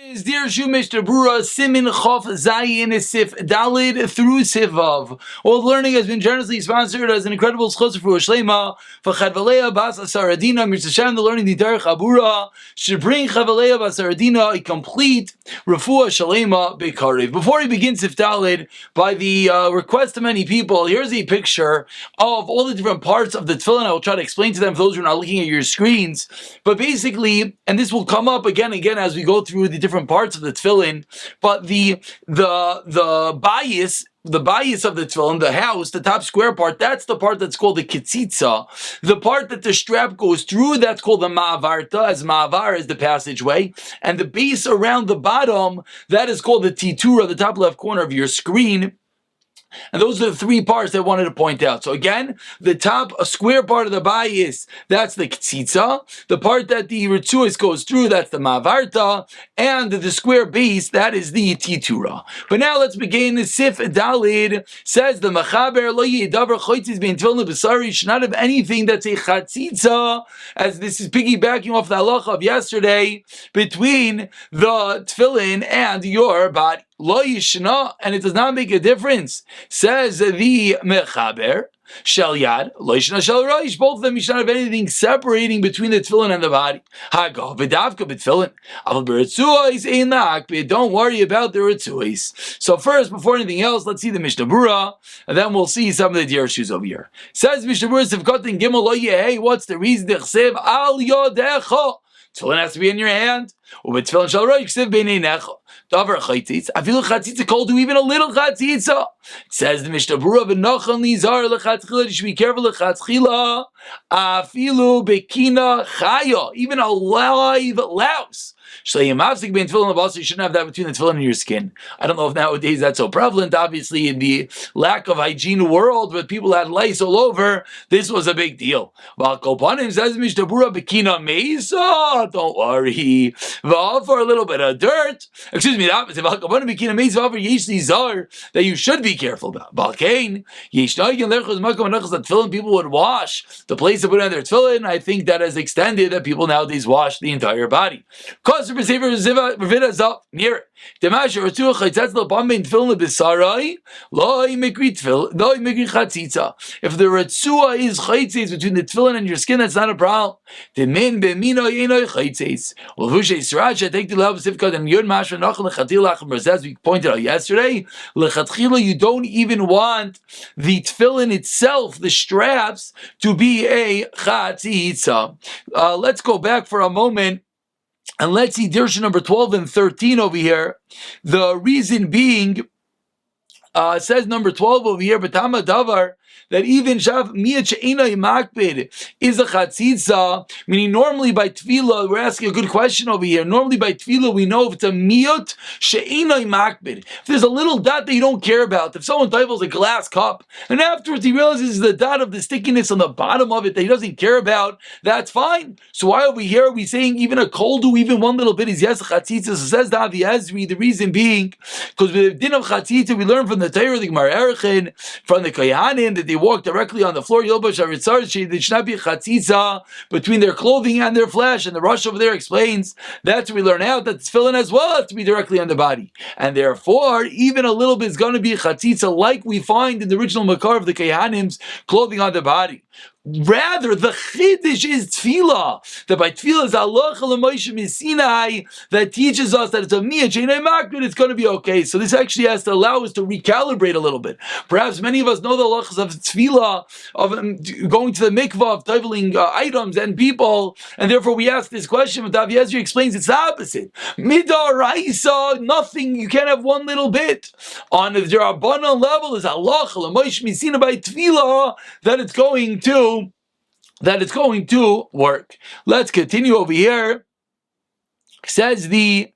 Is Dirshu Mishnah Berurah Simin Chof Zayin Sif Dalid through Sivav. All learning has been generously sponsored as an incredible schos for Shlema for Chadvalea Bas Asaradina Mitzvah. The learning the Derech Abura should bring Chadvalea Bas Asaradina a complete Refuah Shalema Bekarev. Before he begins Sif Dalid, by the request of many people, here's a picture of all the different parts of the Tefilin. I will try to explain to them for those who are not looking at your screens. But basically, and this will come up again and again as we go through the different parts of the Tefillin, but the bias of the Tefillin, the house, the top square part, that's the part that's called the Ketzitza. The part that the strap goes through, that's called the Ma'avarta, as Ma'avar is the passageway. And the base around the bottom, that is called the Titura, the top left corner of your screen. And those are the three parts that I wanted to point out. So again, the top, a square part of the bias, that's the Ketzitza. The part that the Ritzuis goes through, that's the Ma'avarta. And the square base, that is the Titura. But now let's begin. Sif Dalid says the Machaber lo yidavar choitzis bein tefillin b'sari should not have anything that's a Chatzitza, as this is piggybacking off the halacha of yesterday, between the Tefillin and your body. Lo yishna, and it does not make a difference. Says the Mechaber, Shel Yad, Lo yishna Shel Reish, both of them you should not have anything separating between the tefillin and the body. Hagav v'davka b'tefillin, aval b'ritzuos ein la'akbid. Don't worry about the ritzuos. So first, before anything else, let's see the Mishnah Berurah, and then we'll see some of the Dirshus over here. Says Mishnah Berurah, Sivkotin Gimel Lo Yehei, what's the reason? D'chsev al yodecha. Tefillin has to be in your hand. Ubetefillin Shel Reish, Ksiv b'neinecha. Davar chatzitza. I feel chatzitza called to even a little chatzitza. It says the Mishnah Berurah v'nochan lizar lechatzchila. You should be careful lechatzchila. Afilu bekina chaya. Even a live louse. You shouldn't have that between the tefillin and your skin. I don't know if nowadays that's so prevalent. Obviously, in the lack of hygiene world, where people had lice all over, this was a big deal. Says Mishnah Berurah bekina mesa. Don't worry. For a little bit of dirt. Excuse me, the opposite. That you should be careful about. Tefillin, people would wash the place to put on their tefillin. I think that has extended that people nowadays wash the entire body. Near it. If the Ratzua is chaitzes between the tefillin and your skin, that's not a problem. The min b'mino yeno chaitzes. Take the love sifkat and yod mashra nachal lechatila achmer. As we pointed out yesterday, lechatchila you don't even want the tefillin itself, the straps, to be a chatzitza. Let's go back for a moment. And let's see Dirshu number 12 and 13 over here. The reason being, says number 12 over here, B'tama davar, that even shav miyat she'enai makbid is a chatzitza, meaning normally by tefillah, we're asking a good question over here. Normally by tefillah, we know if it's a miyat she'enai makbid. If there's a little dot that you don't care about, if someone tifles a glass cup, and afterwards he realizes the dot of the stickiness on the bottom of it that he doesn't care about, that's fine. So why over here are we saying even a koldu, even one little bit is yes a chatzitza? So says the Avi Ezri, the reason being, because with the din of chatzitza, we learn from the Torah, the Gemara Erechin, from the Kohanim, that they walk directly on the floor. Yilbash Aritzar, there should not be a chatzitza between their clothing and their flesh. And the Rosh over there explains that's where we learn out that tefillin as well has to be directly on the body. And therefore, even a little bit is going to be a chatzitza like we find in the original Makar of the Kohanim's clothing on the body. Rather, the chiddush is tefillah. That by tefillah is halacha l'Moshe Sinai that teaches us that it's a miyat she'enai makbid. It's going to be okay. So this actually has to allow us to recalibrate a little bit. Perhaps many of us know the halachas of tefillah, of going to the mikvah, of toveling items and people, and therefore we ask this question. But Avi Ezri explains it's the opposite. Midaraisa, nothing. You can't have one little bit. On the Rabbanan level is halacha l'Moshe Sinai by tefillah that it's going to work. Let's continue over here. Says the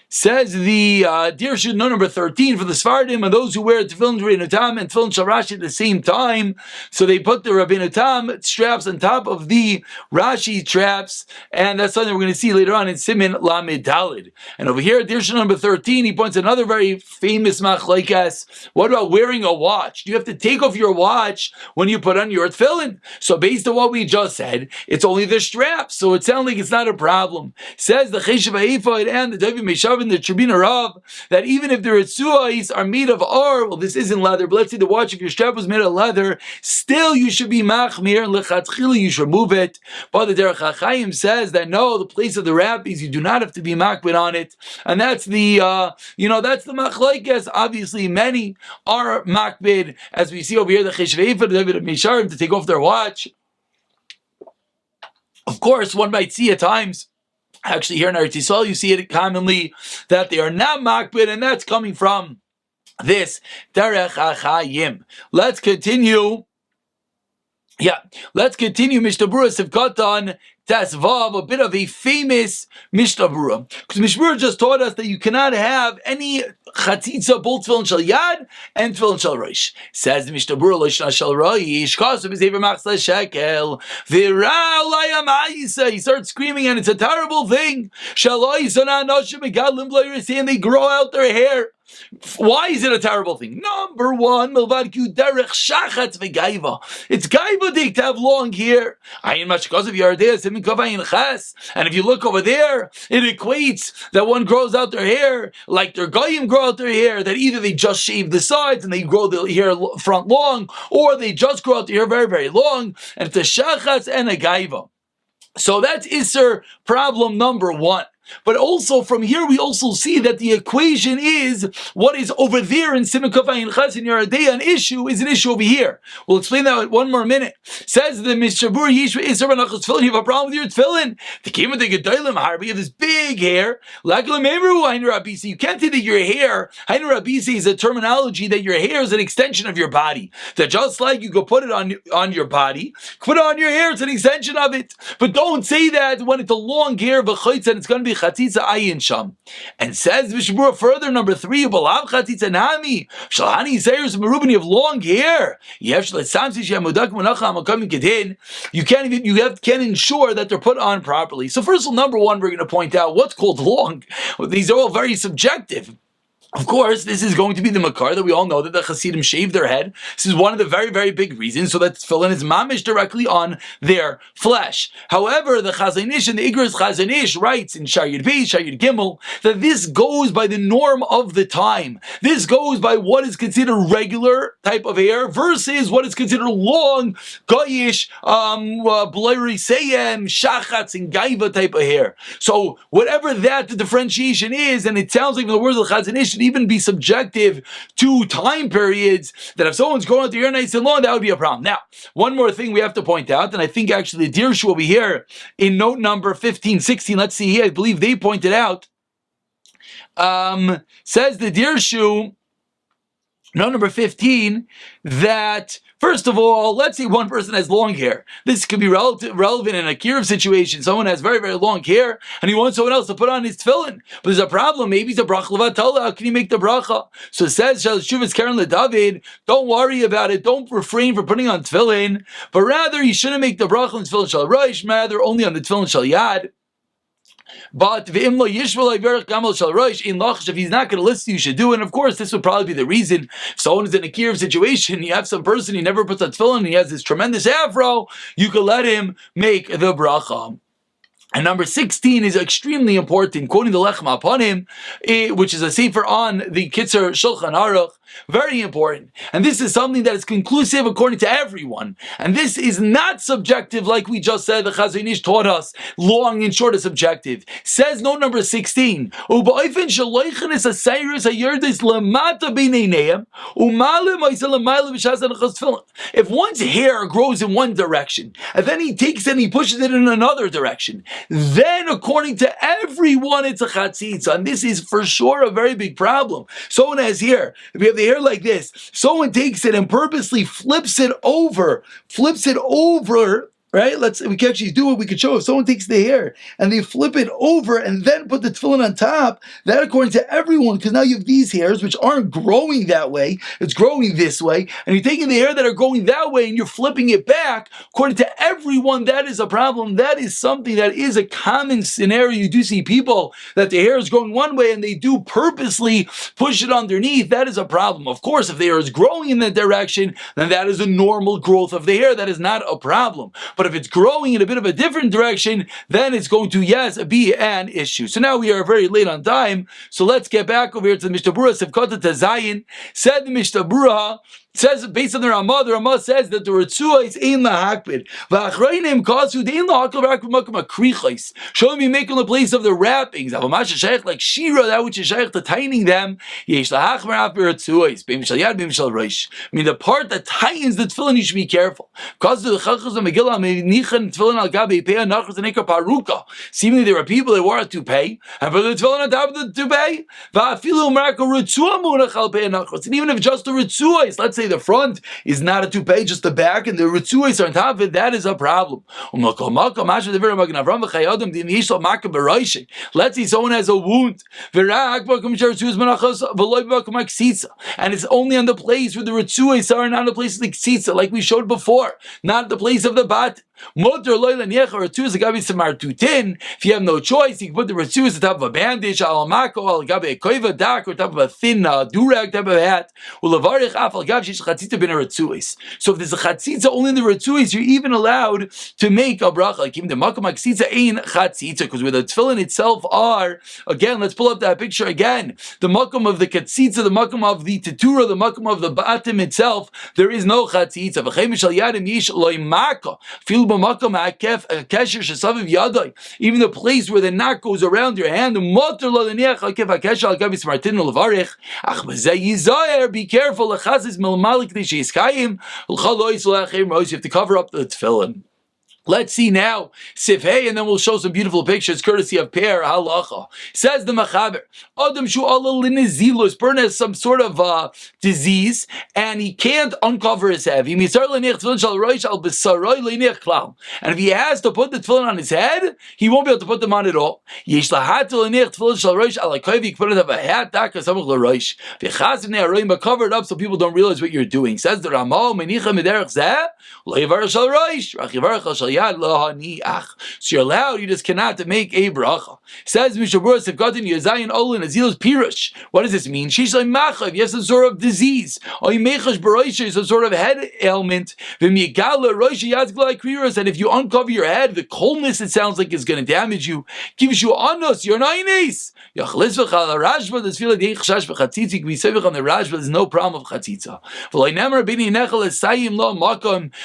Dirshu number 13 for the Sfardim and those who wear Tefillin Rabbeinu Tam and Tefillin Shel Rashi at the same time. So they put the Rabbeinu Tam straps on top of the Rashi straps, and that's something we're going to see later on in Simin Lamed Dalid. And over here, Dirshu number 13, he points another very famous machlokes. What about wearing a watch? Do you have to take off your watch when you put on your Tefillin? So based on what we just said, it's only the straps, so it sounds like it's not a problem. Says the Cheshav Ha'ifod and the David Meshav Rav and the Tribuna Rav, that even if the Ritzuais are made of or, well, this isn't leather, but let's say the watch, if your strap was made of leather, still you should be machmir, and lechatchila you should remove it. But the Derech HaChaim says that no, the place of the rabbis, you do not have to be makbid on it, and that's the that's the machlokes. Obviously, many are makbid, as we see over here, the Cheshvei for the David Misharim to take off their watch. Of course, one might see at times, actually here in Eretz Yisrael, you see it commonly, that they are not makbid, and that's coming from this Derech HaChaim. Let's continue. Let's continue Mishnah Berurah Sivkatan Tasvav, a bit of a famous Mishnah Berurah. Because Mishnah Berurah just taught us that you cannot have any chatzitza, both tefillin shel yad and tefillin shel rosh. Says the Mishnah Berurah, Lishna shel rosh, kasu b'sefer machzeh shekel, v'ra olayam ha'isa. He starts screaming, and it's a terrible thing. Shaloi zona anoshim megadlim b'lo yiraseh, and they grow out their hair. Why is it a terrible thing? Number one, milvad ki derech shachatz v'gaiva. It's gaivadik to have long hair. Ayin mashkos of yardei simin kov ayin ches. And if you look over there, it equates that one grows out their hair like their goyim grow out their hair. That either they just shave the sides and they grow the hair front long, or they just grow out the hair very, very long. And it's a shachatz and a gaiva. So that's Isser problem number one. But also from here we also see that the equation is what is over there in Siman Kuf Ayin Ches in Yeridea, an issue is an issue over here. We'll explain that in one more minute. Says the Mishnah Berurah, Yishva Isser B'Nachos Tefillin, you have a problem with your tefillin. The came with the Gedolim Harbi, you have this big hair. You can't say that your hair, Hainu Rabisi is a terminology that your hair is an extension of your body. That just like you go put it on your body, put it on your hair, it's an extension of it. But don't say that when it's a long hair of a chaytz and it's going to be chatzitza ayin sham. And says Mishnah Berurah further, number three, balav chatzitza nami shalhani zayers merubin, you have long hair. You can't ensure that they're put on properly. So first of all, number one, we're going to point out what's called long. These are all very subjective. Of course, this is going to be the makar that we all know that the Hasidim shave their head. This is one of the very, very big reasons, so that tefillin is mamish directly on their flesh. However, the Chazon Ish and the Igros Chazon Ish writes in Shayud Beis, Shayud Gimel, that this goes by the norm of the time. This goes by what is considered regular type of hair versus what is considered long, goyish, blurry seyem, shachatz, and gaiva type of hair. So whatever that the differentiation is, and it sounds like in the words of the Chazon Ish, even be subjective to time periods, that if someone's growing out their hair nice and long, that would be a problem. Now, one more thing we have to point out, and I think actually the Dirshu over here in note number 15, 16, let's see here, I believe they pointed out, says the Dirshu, note number 15, that first of all, let's say one person has long hair. This could be relevant in a kiruv situation. Someone has very, very long hair, and he wants someone else to put on his tefillin. But there's a problem. Maybe it's a bracha levatala. How can you make the bracha? So it says, Shuvas Karen LeDavid, don't worry about it. Don't refrain from putting on tefillin. But rather, you shouldn't make the bracha on tefillin shal rosh, rather only on the tefillin shal yad. But if he's not going to listen, you should do it. And of course, this would probably be the reason. If someone is in a kiruv situation, you have some person, he never puts on tefillin, and he has this tremendous afro, you could let him make the bracha. And number 16 is extremely important, quoting the Lechem upon him, which is a sefer on the Kitzur Shulchan Aruch. Very important. And this is something that is conclusive according to everyone. And this is not subjective like we just said. The Chazon Ish taught us long and short is subjective. Says note number 16. If one's hair grows in one direction, and then he takes it and he pushes it in another direction, then according to everyone it's a chatzitza. And this is for sure a very big problem. Someone has hair. If you have the hair like this, someone takes it and purposely flips it over, right? We can actually do it. We could show if someone takes the hair and they flip it over and then put the tefillin on top, that according to everyone, because now you have these hairs which aren't growing that way, it's growing this way, and you're taking the hair that are going that way and you're flipping it back, according to everyone, that is a problem. That is something that is a common scenario. You do see people that the hair is growing one way and they do purposely push it underneath. That is a problem. Of course, if the hair is growing in that direction, then that is a normal growth of the hair. That is not a problem. But if it's growing in a bit of a different direction, then it's going to, yes, be an issue. So now we are very late on time. So let's get back over here to the Mishnah Berurah, Sivkota Tazayin. Said the Mishnah Berurah, says based on the Ramah says that the Ritzua is ein lahakbid. V'achrayim kasu dein lahakbid rakbid makom akrichos. Show me make on the place of the wrappings. Avamash shaykh like shira, that which is shaykh to tightening them. Yesh lahachmer after Ritzua. Beim shal yad, beim shal reish. I mean the part that tightens the tefillin, you should be careful. Because the chachos of Megillah menichan tefillin al gabi pei anachos and ekar paruka. Seemingly there are people that wore a toupee and put the tefillin on top of the toupee. Va'afilu marka Ritzua munach al pei anachos. And even if just the Ritzua, let's say the front is not a toupee, just the back, and the ritzuos are on top of it, that is a problem. Let's see someone has a wound, and it's only on the place where the ritzuos are, not on the place of the ksitza, like we showed before, not the place of the bat. If you have no choice, you can put the Ritzua on top of a bandage, or top of a thin durag type of hat. So if there's a chatzitza only in the Ritzuos, you're even allowed to make a bracha. Like even the makom chatzitza ain't chatzitza, because where the tefillin itself are, again, let's pull up that picture again. The makom of the chatzitza, the makom of the tetura, the makom of the batim itself, there is no chatzitza. Even the place where the knot goes around your hand, be careful. You have to cover up the tefillin. Let's see now Sifhei, and then we'll show some beautiful pictures courtesy of Per Halacha. Says the Machaber, Adam shu ala linezilus, Bern has some sort of disease, and he can't uncover his head. And if he has to put the tefillin on his head, he won't be able to put them on at all. You can put it up a hat, cover it up so people don't realize what you're doing. Says the Ramah, so you're allowed, you just cannot make a bracha. Says Mishnah Berurah, Sivkatin Yazayin Olin Azil's Pirush. What does this mean? She's like machav, you have some sort of disease, or you mechash baroisha, some sort of head ailment. And if you uncover your head, the coldness it sounds like is going to damage you, gives you anos, you're nainis. The Rashba, there's no problem of chatzitza.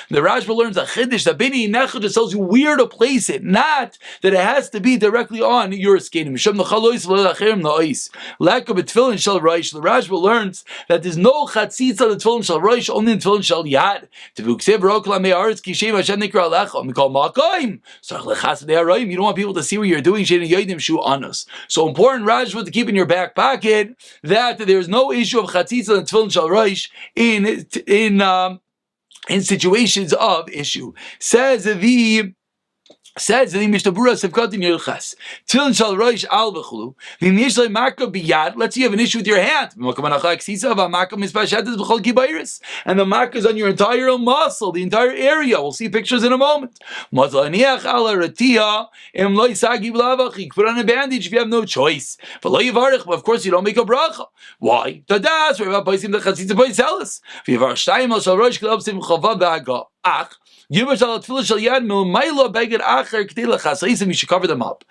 The Rashba learns a chiddush that Bini Nechel just tells you where to place it, not that it has to be directly on your skin. Lack of a tefillin shel reish. The Rashba learns that there's no chatzitza the tefillin shel reish, only in tefillin shel yad. You don't want people to see what you're doing. So important, Rashba, to keep in your back pocket that there's no issue of chatzitza and tefillin shel reish in situations of issue. Says the Mishnah Berurah Sivkatin Yerchas. Tefillin shel reish al v'chulu. V'miyishlei makah biyad. Let's say you have an issue with your hand. And the makah is on your entire muscle, the entire area. We'll see pictures in a moment. Put on a bandage if you have no choice. But of course you don't make a bracha. Why? You should cover them up.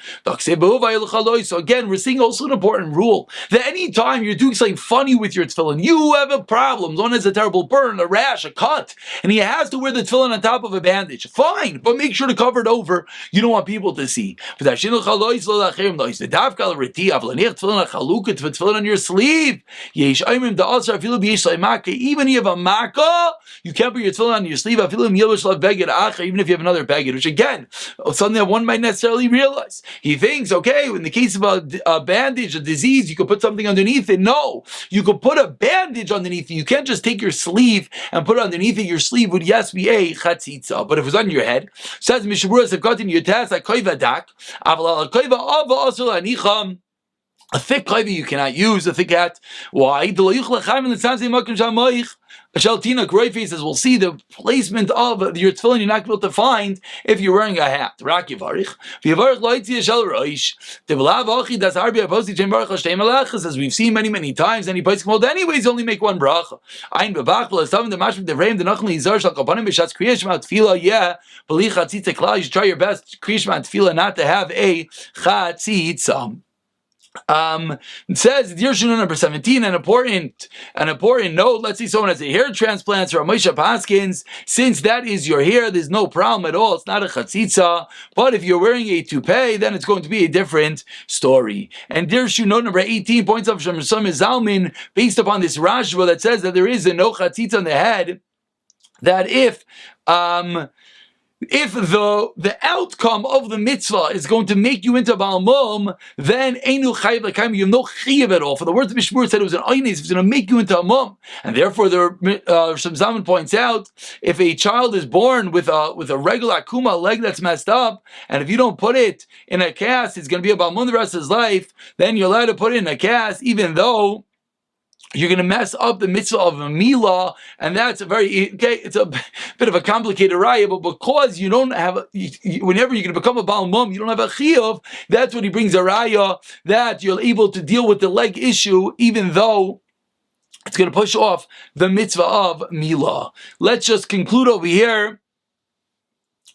So again, we're seeing also an important rule that any time you're doing something funny with your tefillin, you have a problem. One has a terrible burn, a rash, a cut, and he has to wear the tefillin on top of a bandage. Fine, but make sure to cover it over. You don't want people to see. Tefillin on your sleeve. Even if you have a makkah, you can't put your tefillin on your sleeve. Even if you have another baggage, which again, something that one might necessarily realize. He thinks, okay, in the case of a bandage, a disease, you could put something underneath it. No, you could put a bandage underneath it. You can't just take your sleeve and put it underneath it. Your sleeve would, yes, be a chatzitza, but if it was on your head, says Mishnah Berurah, A thick kaivi you cannot use. A thick hat. Why? Shaltina Greyface, as we'll see, the placement of your tefillin you're not able to find if you're wearing a hat. As we've seen many times, and he places well, anyways, only make one bracha. You should try your best, Kriyishma Tefillah, not to have a chatzitza. It says Dirshu number 17, an important note. Let's say someone has a hair transplant or a Moshe Paskins. Since that is your hair, there's no problem at all. It's not a chatzitza. But if you're wearing a toupee, then it's going to be a different story. And Dirshu note number 18 points up from some Zalmin based upon this Rashba that says that there is a no chatzitza on the head. That if the outcome of the mitzvah is going to make you into Baal Mum, then Einu Chayiv L'Kayim, you have no Chayiv at all. For the words of Mishmur said it was an Oynes, it's going to make you into a Mum. And therefore, Sham Zalman points out, if a child is born with a regular Akuma, a leg that's messed up, and if you don't put it in a cast, it's going to be a Baal Mum the rest of his life, then you're allowed to put it in a cast, even though you're going to mess up the mitzvah of a milah, and that's it's a bit of a complicated raya, but because you don't have, whenever you're going to become a Baal Mum, you don't have a chiyuv, that's what he brings a raya, that you're able to deal with the leg issue, even though it's going to push off the mitzvah of milah. Let's just conclude over here.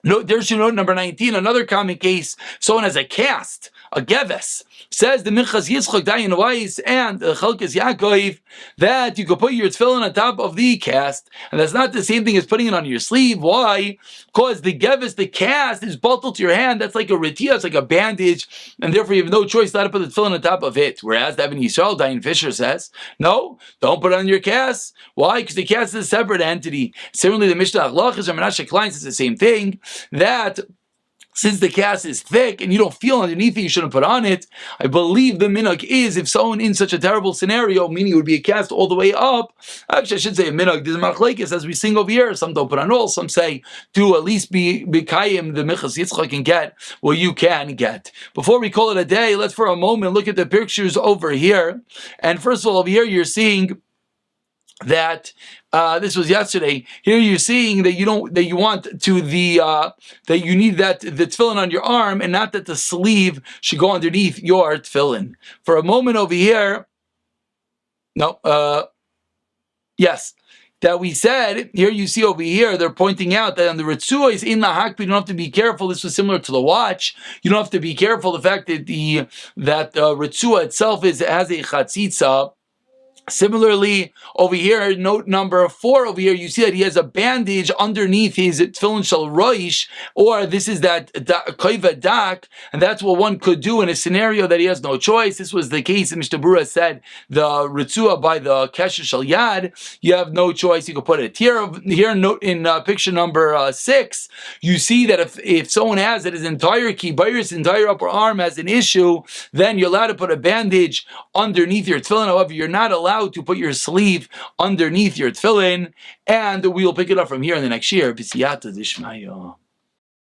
Dirshu note number 19, another common case, someone has a cast, a geves. Says the Minchas Yitzchak Dayan Weiss and Chalkas Yaakov that you could put your tefillin on top of the cast, and that's not the same thing as putting it on your sleeve. Why? Because the gevis, the cast, is bottled to your hand. That's like a retia, it's like a bandage, and therefore you have no choice not to put the tefillin on top of it. Whereas the Eben Yisrael, Dayan Fisher says, no, don't put it on your cast. Why? Because the cast is a separate entity. Similarly, the Mishnah Achlachas or Menashe Klein says the same thing, that since the cast is thick and you don't feel underneath it, you shouldn't put on it. I believe the minhag is, if someone in such a terrible scenario, meaning it would be a cast all the way up, actually I should say a minhag, there's a machlekes as we sing over here, some don't put on all, some say to at least be kayim, the Minchas Yitzchak can get what you can get. Before we call it a day, let's for a moment look at the pictures over here. And first of all, over here you're seeing that this was yesterday. Here you're seeing that you want to that you need that the tefillin on your arm, and not that the sleeve should go underneath your tefillin. For a moment over here, yes, that we said here. You see over here, they're pointing out that on the Ritzua is in the hakpi. You don't have to be careful. This was similar to the watch. You don't have to be careful. The fact that the Ritzua itself has a chatzitza. Similarly, over here, note number 4 over here, you see that he has a bandage underneath his tefillin shel roish, or this is that koiva dak, and that's what one could do in a scenario that he has no choice. This was the case in Mishnah Berurah said, the ritzua by the kesher shel yad, you have no choice, you could put it. Here in picture number 6, you see that if someone has that his entire kibayr, his entire upper arm has an issue, then you're allowed to put a bandage underneath your tefillin. However, you're not allowed to put your sleeve underneath your tefillin, and we'll pick it up from here in the next year. B'siyata d'ishmaya.